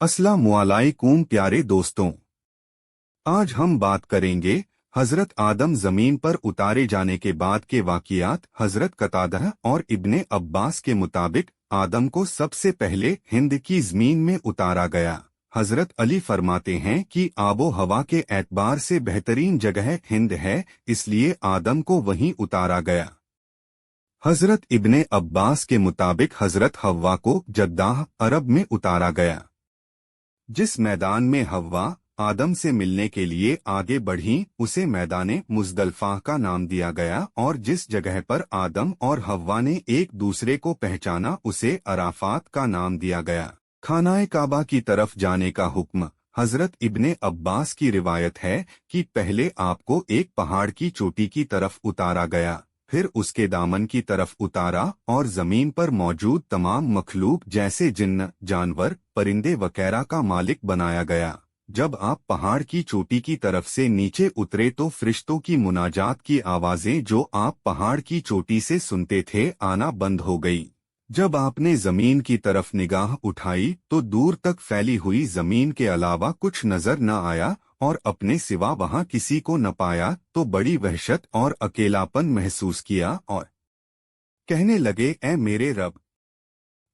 अस्सलामुअलैकुम प्यारे दोस्तों, आज हम बात करेंगे हजरत आदम जमीन पर उतारे जाने के बाद के वाक़ियात। हजरत कतादा और इब्ने अब्बास के मुताबिक आदम को सबसे पहले हिंद की जमीन में उतारा गया। हजरत अली फरमाते हैं कि आबो हवा के एतबार से बेहतरीन जगह हिंद है, इसलिए आदम को वहीं उतारा गया। हजरत इब्ने अब्बास के मुताबिक हजरत हव्वा को जद्दाह अरब में उतारा गया। जिस मैदान में हव्वा आदम से मिलने के लिए आगे बढ़ीं, उसे मैदाने मुज़दलिफ़ा का नाम दिया गया, और जिस जगह पर आदम और हव्वा ने एक दूसरे को पहचाना उसे अराफात का नाम दिया गया। खानाए काबा की तरफ जाने का हुक्म। हजरत इब्ने अब्बास की रिवायत है कि पहले आपको एक पहाड़ की चोटी की तरफ उतारा गया, फिर उसके दामन की तरफ उतारा और जमीन पर मौजूद तमाम मखलूक जैसे जिन्न, जानवर, परिंदे वगैरह का मालिक बनाया गया। जब आप पहाड़ की चोटी की तरफ से नीचे उतरे तो फरिश्तों की मुनाजात की आवाजें जो आप पहाड़ की चोटी से सुनते थे आना बंद हो गई। जब आपने जमीन की तरफ निगाह उठाई तो दूर तक फैली हुई जमीन के अलावा कुछ नजर न आया, और अपने सिवा वहां किसी को न पाया तो बड़ी वहशत और अकेलापन महसूस किया, और कहने लगे, ऐ मेरे रब,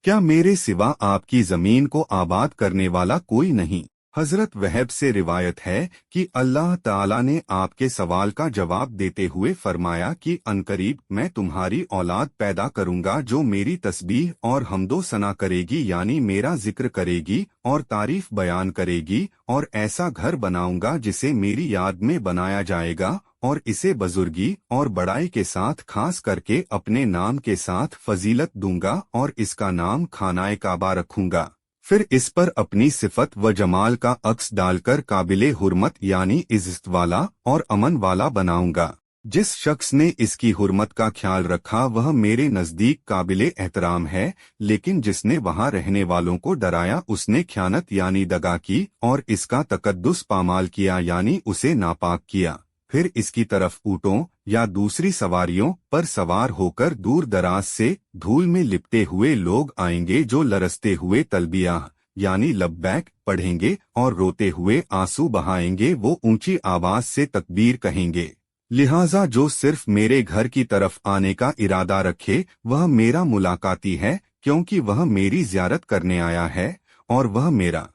क्या मेरे सिवा आपकी जमीन को आबाद करने वाला कोई नहीं? हजरत वहब से रिवायत है कि अल्लाह ताला ने आपके सवाल का जवाब देते हुए फरमाया कि अनकरीब मैं तुम्हारी औलाद पैदा करूंगा जो मेरी तस्बीह और हमदो सना करेगी, यानी मेरा जिक्र करेगी और तारीफ बयान करेगी, और ऐसा घर बनाऊंगा जिसे मेरी याद में बनाया जाएगा, और इसे बुजुर्गी और बड़ाई के साथ खास करके अपने नाम के साथ फजीलत दूंगा, और इसका नाम खानाए काबा रखूंगा। फिर इस पर अपनी सिफत व जमाल का अक्स डालकर काबिले हुर्मत यानी इज्जत वाला और अमन वाला बनाऊंगा। जिस शख्स ने इसकी हुर्मत का ख्याल रखा वह मेरे नजदीक काबिले एहतराम है, लेकिन जिसने वहां रहने वालों को डराया उसने ख्यानत यानी दगा की, और इसका तकद्दुस पामाल किया यानी उसे नापाक किया। फिर इसकी तरफ ऊँटों या दूसरी सवारियों पर सवार होकर दूर दराज से धूल में लिपटे हुए लोग आएंगे जो लरसते हुए तलबिया यानी लब्बैक पढ़ेंगे और रोते हुए आंसू बहाएंगे, वो ऊंची आवाज से तकबीर कहेंगे। लिहाजा जो सिर्फ मेरे घर की तरफ आने का इरादा रखे वह मेरा मुलाकाती है, क्योंकि वह मेरी ज़ियारत करने आया है और वह मेरा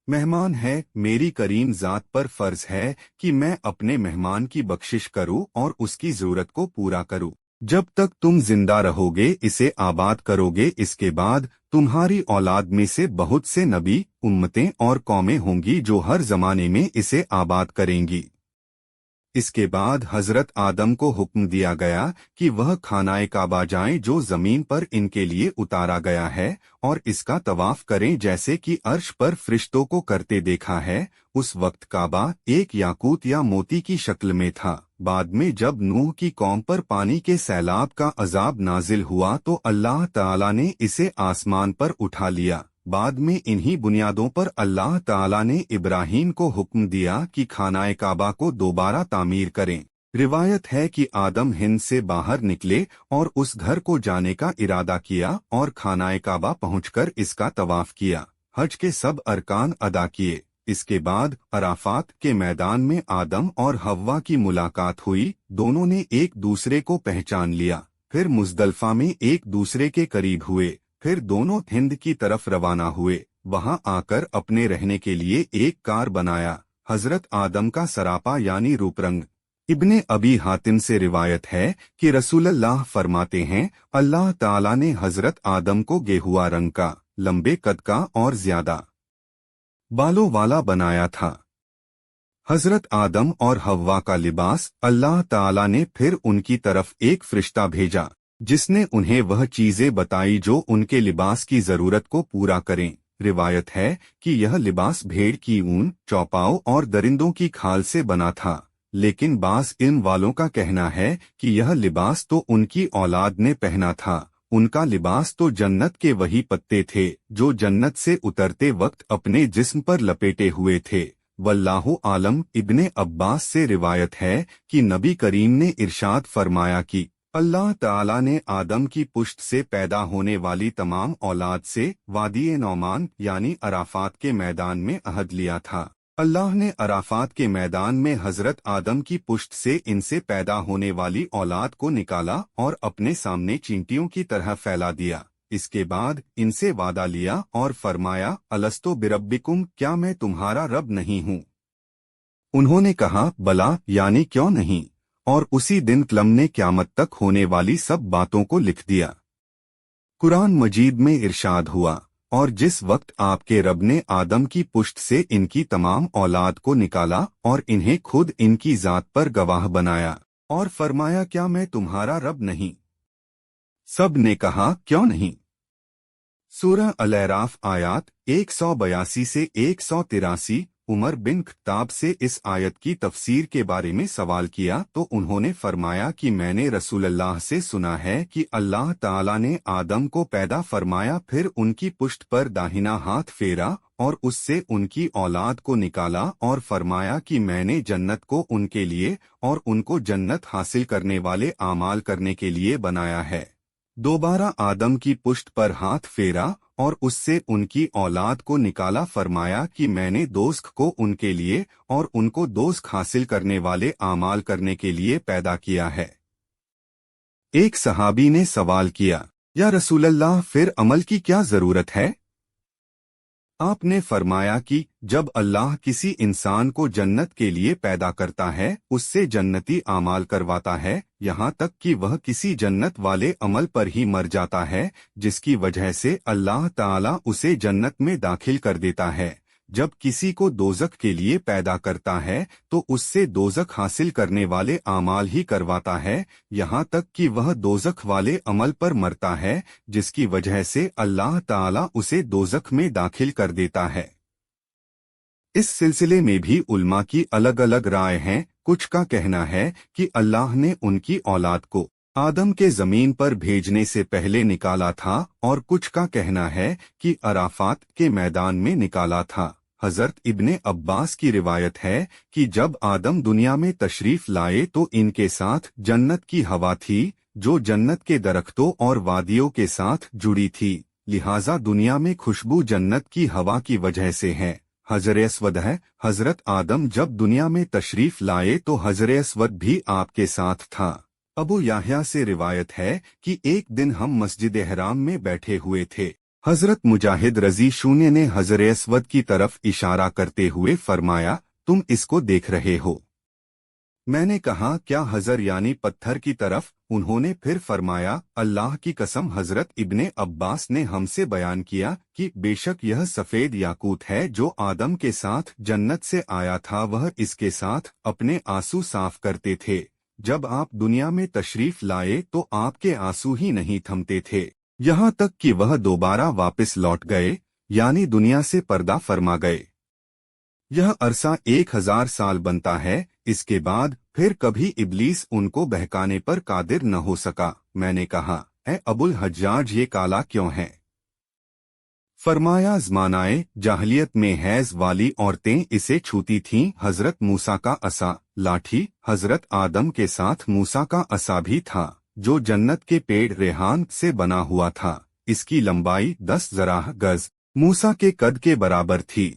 मेहमान है। मेरी करीम ज़ात पर फर्ज है कि मैं अपने मेहमान की बख्शिश करूं और उसकी ज़रूरत को पूरा करूं। जब तक तुम जिंदा रहोगे इसे आबाद करोगे, इसके बाद तुम्हारी औलाद में से बहुत से नबी, उम्मतें और कौमें होंगी जो हर जमाने में इसे आबाद करेंगी। इसके बाद हजरत आदम को हुक्म दिया गया कि वह खानाए काबा जाएं जो जमीन पर इनके लिए उतारा गया है, और इसका तवाफ करें जैसे कि अर्श पर फरिश्तों को करते देखा है। उस वक्त काबा एक याकूत या मोती की शक्ल में था। बाद में जब नूह की कौम पर पानी के सैलाब का अजाब नाजिल हुआ तो अल्लाह ताला ने इसे आसमान पर उठा लिया। बाद में इन्हीं बुनियादों पर अल्लाह ताला ने इब्राहीम को हुक्म दिया कि खानाए काबा को दोबारा तामीर करें। रिवायत है कि आदम हिंद से बाहर निकले और उस घर को जाने का इरादा किया और खानाए काबा पहुंचकर इसका तवाफ किया। हज के सब अरकान अदा किए। इसके बाद अराफात के मैदान में आदम और हव्वा की मुलाकात हुई। दोनों ने एक दूसरे को पहचान लिया। फिर मुज़दलिफ़ा में एक दूसरे के करीब हुए। फिर दोनों हिंद की तरफ रवाना हुए। वहां आकर अपने रहने के लिए एक कार बनाया। हजरत आदम का सरापा यानी रूपरंग। इब्ने अबी हातिम से रिवायत है कि रसूलुल्लाह फरमाते हैं, अल्लाह ताला ने हजरत आदम को गेहुआ रंग का, लंबे कद का और ज्यादा बालों वाला बनाया था। हजरत आदम और हव्वा का लिबास अल्लाह ताला ने फिर उनकी तरफ एक फरिश्ता भेजा जिसने उन्हें वह चीजें बताई जो उनके लिबास की जरूरत को पूरा करें। रिवायत है कि यह लिबास भेड़ की ऊन, चौपाओं और दरिंदों की खाल से बना था, लेकिन बास इन वालों का कहना है कि यह लिबास तो उनकी औलाद ने पहना था। उनका लिबास तो जन्नत के वही पत्ते थे जो जन्नत से उतरते वक्त अपने जिस्म पर लपेटे हुए थे। वल्लाहु आलम। इब्ने अब्बास से रिवायत है कि नबी करीम ने इरशाद फरमाया कि اللہ ताला ने आदम की पुष्ट से पैदा होने वाली तमाम औलाद से वादी नौमान यानी अराफात के मैदान में अहद लिया था। अल्लाह ने अराफात के मैदान में हजरत आदम की पुष्ट से इनसे पैदा होने वाली औलाद को निकाला और अपने सामने चींटियों की तरह फैला दिया। इसके बाद इनसे वादा लिया और फरमाया, अलस्तो बिरब्बिकुम, क्या मैं तुम्हारा रब नहीं हूँ? उन्होंने कहा, बला, यानी क्यों नहीं। और उसी दिन कलम ने क़यामत तक होने वाली सब बातों को लिख दिया। कुरान मजीद में इरशाद हुआ, और जिस वक्त आपके रब ने आदम की पुष्ट से इनकी तमाम औलाद को निकाला और इन्हें खुद इनकी जात पर गवाह बनाया और फरमाया, क्या मैं तुम्हारा रब नहीं? सब ने कहा, क्यों नहीं। सूरह अल-अराफ आयत 182 से 183। उमर बिन खत्ताब से इस आयत की तफसीर के बारे में सवाल किया तो उन्होंने फरमाया कि मैंने रसूलुल्लाह से सुना है कि अल्लाह ताला ने आदम को पैदा फरमाया, फिर उनकी पुष्ट पर दाहिना हाथ फेरा और उससे उनकी औलाद को निकाला और फरमाया कि मैंने जन्नत को उनके लिए और उनको जन्नत हासिल करने वाले आमाल करने के लिए बनाया है। दोबारा आदम की पुष्ट पर हाथ फेरा और उससे उनकी औलाद को निकाला, फरमाया कि मैंने दोज़ख को उनके लिए और उनको दोज़ख हासिल करने वाले आमाल करने के लिए पैदा किया है। एक सहाबी ने सवाल किया, या रसूलल्लाह, फिर अमल की क्या जरूरत है? आपने फरमाया कि जब अल्लाह किसी इंसान को जन्नत के लिए पैदा करता है, उससे जन्नती आमाल करवाता है, यहाँ तक कि वह किसी जन्नत वाले अमल पर ही मर जाता है, जिसकी वजह से अल्लाह ताला उसे जन्नत में दाखिल कर देता है। जब किसी को दोज़ख के लिए पैदा करता है तो उससे दोज़ख हासिल करने वाले आमाल ही करवाता है, यहाँ तक कि वह दोज़ख वाले अमल पर मरता है, जिसकी वजह से अल्लाह ताला उसे दोज़ख में दाखिल कर देता है। इस सिलसिले में भी उल्मा की अलग अलग राय हैं। कुछ का कहना है कि अल्लाह ने उनकी औलाद को आदम के जमीन पर भेजने से पहले निकाला था और कुछ का कहना है कि अराफात के मैदान में निकाला था। हजरत इब्ने अब्बास की रिवायत है कि जब आदम दुनिया में तशरीफ लाए तो इनके साथ जन्नत की हवा थी, जो जन्नत के दरख्तों और वादियों के साथ जुड़ी थी, लिहाजा दुनिया में खुशबू जन्नत की हवा की वजह से है। हजर अस्वद है, हजरत आदम जब दुनिया में तशरीफ लाए तो हजर अस्वद भी आपके साथ था। अबू याह्या से रिवायत है कि एक दिन हम मस्जिद हराम में बैठे हुए थे। हजरत मुजाहिद रजी शून्य ने हजर अस्वद की तरफ इशारा करते हुए फरमाया, तुम इसको देख रहे हो? मैंने कहा, क्या हजर यानी पत्थर की तरफ? उन्होंने फिर फरमाया, अल्लाह की कसम, हजरत इब्ने अब्बास ने हमसे बयान किया कि बेशक यह सफेद याकूत है जो आदम के साथ जन्नत से आया था। वह इसके साथ अपने आंसू साफ करते थे। जब आप दुनिया में तशरीफ लाए तो आपके आंसू ही नहीं थमते थे, यहाँ तक कि वह दोबारा वापस लौट गए, यानी दुनिया से पर्दा फरमा गए। यह अरसा 1000 साल बनता है। इसके बाद फिर कभी इब्लीस उनको बहकाने पर कादिर न हो सका। मैंने कहा, ए अबुल हज्जाज, ये काला क्यों है? फरमाया, ज़मानाए जाहलियत में हैज वाली औरतें इसे छूती थीं। हजरत मूसा का असा, लाठी, हजरत आदम के साथ मूसा का असा भी था, जो जन्नत के पेड़ रेहान से बना हुआ था। इसकी लंबाई 10 ज़राह गज मूसा के कद के बराबर थी।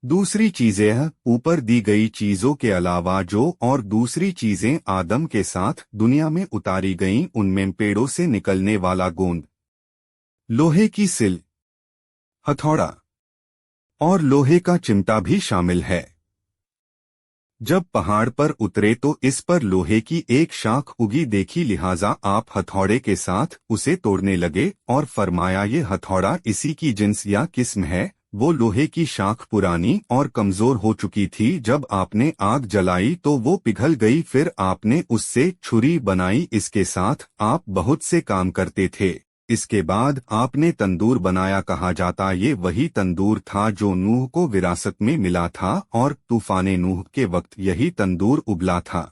दूसरी चीजें ऊपर दी गई चीजों के अलावा जो और दूसरी चीजें आदम के साथ दुनिया में उतारी गईं, उनमें पेड़ों से निकलने वाला गोंद, लोहे की सिल, हथौड़ा और लोहे का चिमटा भी शामिल है। जब पहाड़ पर उतरे तो इस पर लोहे की एक शाख उगी देखी, लिहाजा आप हथौड़े के साथ उसे तोड़ने लगे और फरमाया, ये हथौड़ा इसी की जिन्स या किस्म है। वो लोहे की शाख पुरानी और कमजोर हो चुकी थी। जब आपने आग जलाई तो वो पिघल गई, फिर आपने उससे छुरी बनाई। इसके साथ आप बहुत से काम करते थे। इसके बाद आपने तंदूर बनाया। कहा जाता ये वही तंदूर था जो नूह को विरासत में मिला था और तूफाने नूह के वक्त यही तंदूर उबला था।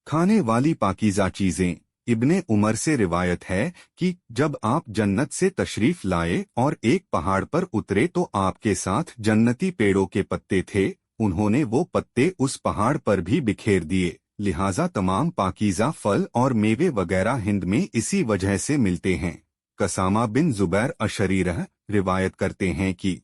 खाने वाली पाकीज़ा चीजें। इब्ने उमर से रिवायत है कि जब आप जन्नत से तशरीफ लाए और एक पहाड़ पर उतरे तो आपके साथ जन्नती पेड़ों के पत्ते थे। उन्होंने वो पत्ते उस पहाड़ पर भी बिखेर दिए। लिहाजा तमाम पाकीज़ा फल और मेवे वगैरह हिंद में इसी वजह से मिलते हैं। कसामा बिन जुबैर अशरीरह रिवायत करते हैं कि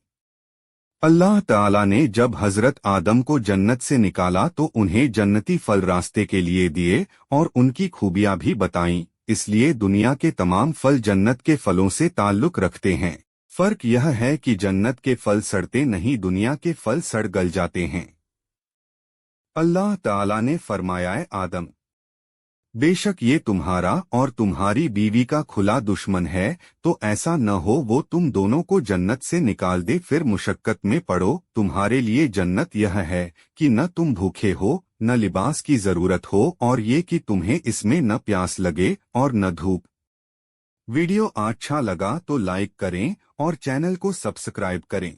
अल्लाह ताला ने जब हजरत आदम को जन्नत से निकाला तो उन्हें जन्नती फल रास्ते के लिए दिए और उनकी खूबियां भी बताईं, इसलिए दुनिया के तमाम फल जन्नत के फलों से ताल्लुक रखते हैं। फर्क यह है कि जन्नत के फल सड़ते नहीं, दुनिया के फल सड़ गल जाते हैं। अल्लाह ताला ने फरमाया, आदम, बेशक ये तुम्हारा और तुम्हारी बीवी का खुला दुश्मन है, तो ऐसा न हो वो तुम दोनों को जन्नत से निकाल दे फिर मुशक्कत में पड़ो। तुम्हारे लिए जन्नत यह है कि न तुम भूखे हो, न लिबास की जरूरत हो, और ये कि तुम्हें इसमें न प्यास लगे और न धूप। वीडियो अच्छा लगा तो लाइक करें और चैनल को सब्सक्राइब करें।